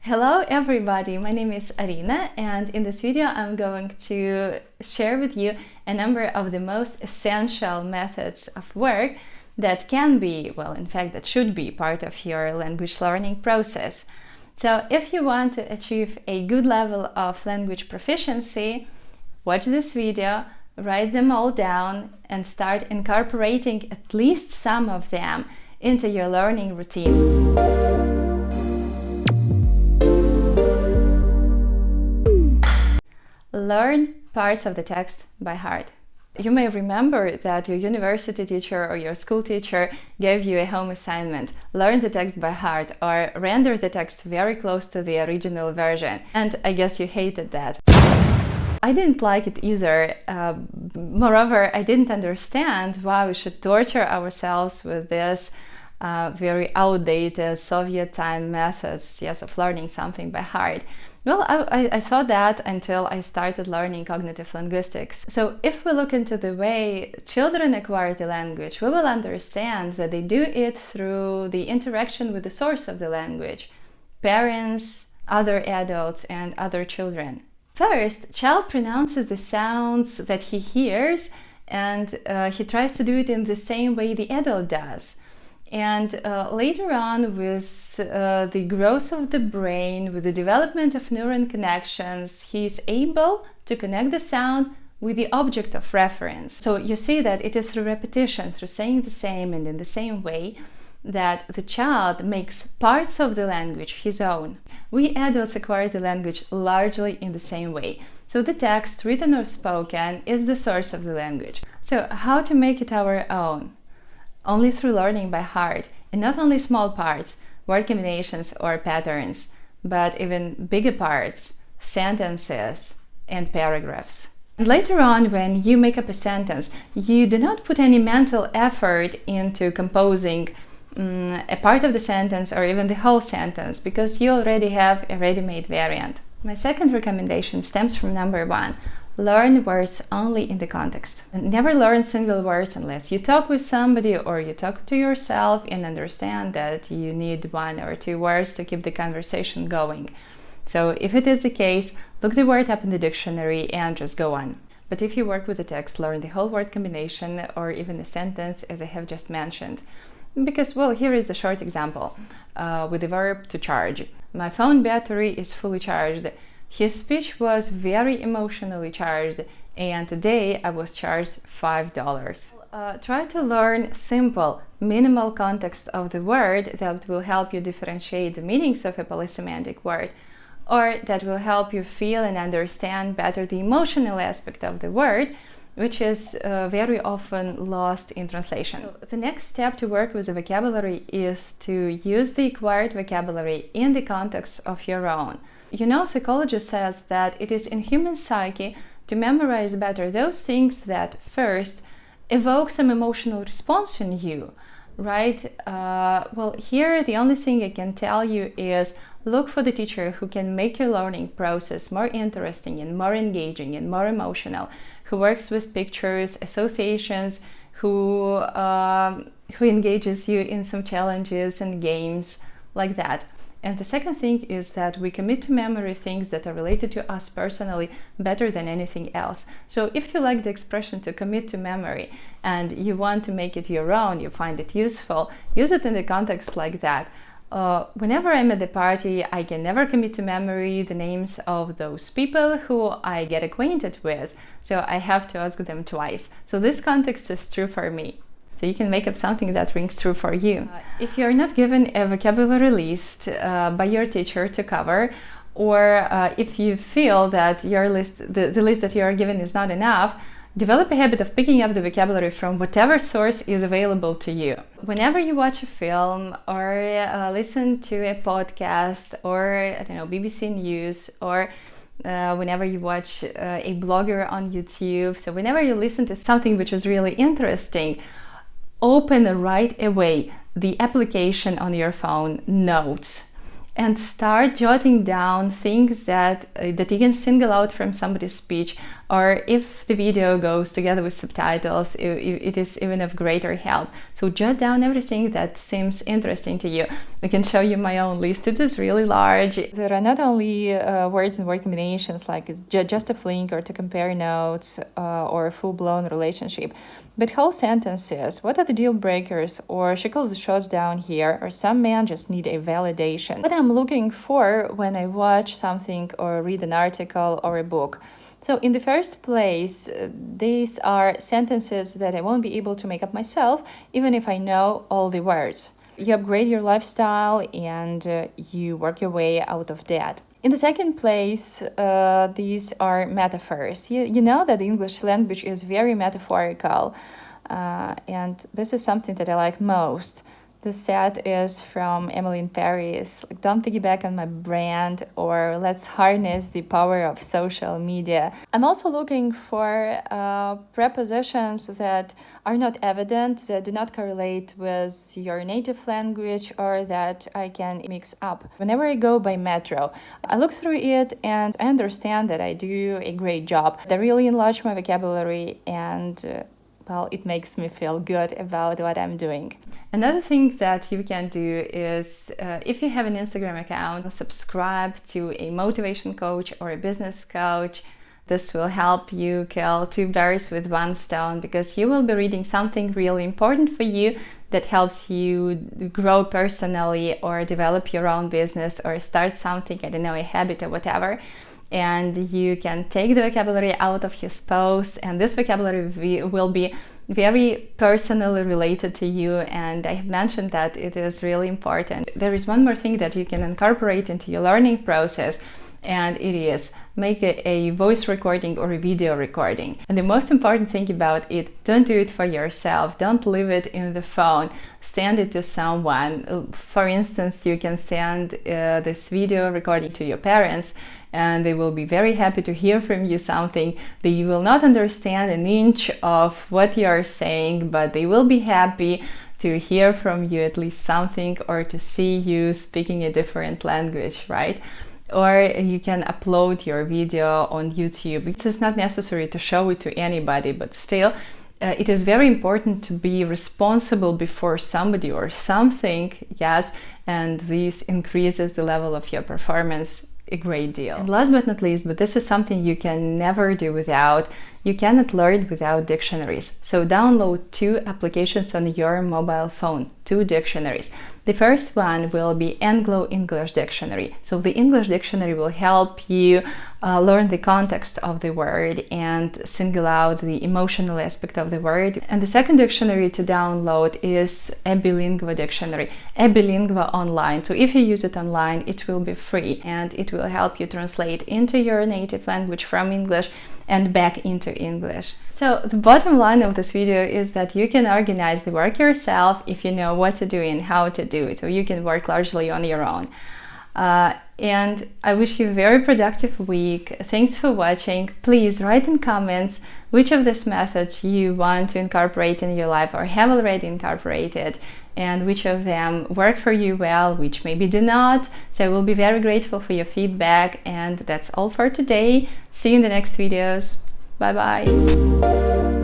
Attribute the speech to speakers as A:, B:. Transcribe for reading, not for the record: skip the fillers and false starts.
A: Hello everybody, my name is Arina, and in this video I'm going to share with you a number of the most essential methods of work that can be, well, in fact, that should be part of your language learning process. So if you want to achieve a good level of language proficiency, watch this video, write them all down, and start incorporating at least some of them into your learning routine. Learn parts of the text by heart. You may remember that your university teacher or your school teacher gave you a home assignment: learn the text by heart or render the text very close to the original version. And I guess you hated that. I didn't like it either. Moreover, I didn't understand why we should torture ourselves with this very outdated Soviet time methods, yes, of learning something by heart. Well, I thought that until I started learning cognitive linguistics. So if we look into the way children acquire the language, we will understand that they do it through the interaction with the source of the language: parents, other adults, and other children. First, child pronounces the sounds that he hears, and he tries to do it in the same way the adult does. And later on, with the growth of the brain, with the development of neuron connections, he is able to connect the sound with the object of reference. So you see that it is through repetition, through saying the same and in the same way, that the child makes parts of the language his own. We adults acquire the language largely in the same way. So the text, written or spoken, is the source of the language. So how to make it our own? Only through learning by heart, and not only small parts, word combinations or patterns, but even bigger parts, sentences and paragraphs. And later on, when you make up a sentence, you do not put any mental effort into composing a part of the sentence or even the whole sentence, because you already have a ready-made variant. My second recommendation stems from number 1. Learn words only in the context. And never learn single words unless you talk with somebody or you talk to yourself and understand that you need 1 or 2 words to keep the conversation going. So if it is the case, look the word up in the dictionary and just go on. But if you work with the text, learn the whole word combination or even a sentence, as I have just mentioned. Because, well, here is a short example with the verb to charge. My phone battery is fully charged. His speech was very emotionally charged, and today I was charged $5. Try to learn simple, minimal context of the word that will help you differentiate the meanings of a polysemantic word, or that will help you feel and understand better the emotional aspect of the word, which is very often lost in translation. So the next step to work with the vocabulary is to use the acquired vocabulary in the context of your own. You know, psychology says that it is in human psyche to memorize better those things that first evoke some emotional response in you, right? Well, here the only thing I can tell you is look for the teacher who can make your learning process more interesting and more engaging and more emotional, who works with pictures, associations, who engages you in some challenges and games like that. And the second thing is that we commit to memory things that are related to us personally better than anything else. So if you like the expression to commit to memory and you want to make it your own, you find it useful, use it in the context like that. Whenever I'm at the party, I can never commit to memory the names of those people who I get acquainted with, so I have to ask them twice. So this context is true for me. So you can make up something that rings true for you. If you're not given a vocabulary list by your teacher to cover, or if you feel that your list, the list that you are given is not enough, develop a habit of picking up the vocabulary from whatever source is available to you. Whenever you watch a film or listen to a podcast or, I don't know, BBC News, or whenever you watch a blogger on YouTube, so whenever you listen to something which is really interesting, open right away the application on your phone, Notes, and start jotting down things that you can single out from somebody's speech, or if the video goes together with subtitles, it is even of greater help. So jot down everything that seems interesting to you. I can show you my own list. It is really large. There are not only words and word combinations like just a link or to compare notes or a full-blown relationship, but whole sentences. What are the deal breakers? Or she calls the shots down here, or some men just need a validation. What I'm looking for when I watch something or read an article or a book. So in the first place, these are sentences that I won't be able to make up myself, even if I know all the words. You upgrade your lifestyle and you work your way out of debt. In the second place, these are metaphors. You know that the English language is very metaphorical, and this is something that I like most. The set is from Emily in Paris, like don't piggyback on my brand, or let's harness the power of social media. I'm also looking for prepositions that are not evident, that do not correlate with your native language, or that I can mix up. Whenever I go by metro, I look through it and I understand that I do a great job. They really enlarge my vocabulary and well, it makes me feel good about what I'm doing. Another thing that you can do is, if you have an Instagram account, subscribe to a motivation coach or a business coach. This will help you kill two birds with one stone, because you will be reading something really important for you that helps you grow personally or develop your own business or start something, I don't know, a habit or whatever. And you can take the vocabulary out of his posts, and this vocabulary will be very personally related to you, and I have mentioned that it is really important. There is one more thing that you can incorporate into your learning process, and it is make a voice recording or a video recording. And the most important thing about it, don't do it for yourself, don't leave it in the phone, send it to someone. For instance, you can send this video recording to your parents, and they will be very happy to hear from you something. They will not understand an inch of what you are saying, but they will be happy to hear from you at least something, or to see you speaking a different language, right? Or you can upload your video on YouTube. It is not necessary to show it to anybody, but still, it is very important to be responsible before somebody or something, yes, and this increases the level of your performance a great deal. And last but not least, but this is something you can never do without, you cannot learn without dictionaries. So download 2 applications on your mobile phone, 2 dictionaries. The first one will be Anglo-English Dictionary. So the English dictionary will help you learn the context of the word and single out the emotional aspect of the word. And the second dictionary to download is a Bilingua Dictionary, a Bilingua Online. So if you use it online, it will be free, and it will help you translate into your native language from English and back into English. So the bottom line of this video is that you can organize the work yourself if you know what to do and how to do it. So you can work largely on your own. And I wish you a very productive week. Thanks for watching. Please write in comments which of these methods you want to incorporate in your life or have already incorporated, and which of them work for you well, which maybe do not. So I will be very grateful for your feedback, and that's all for today. See you in the next videos. Bye bye.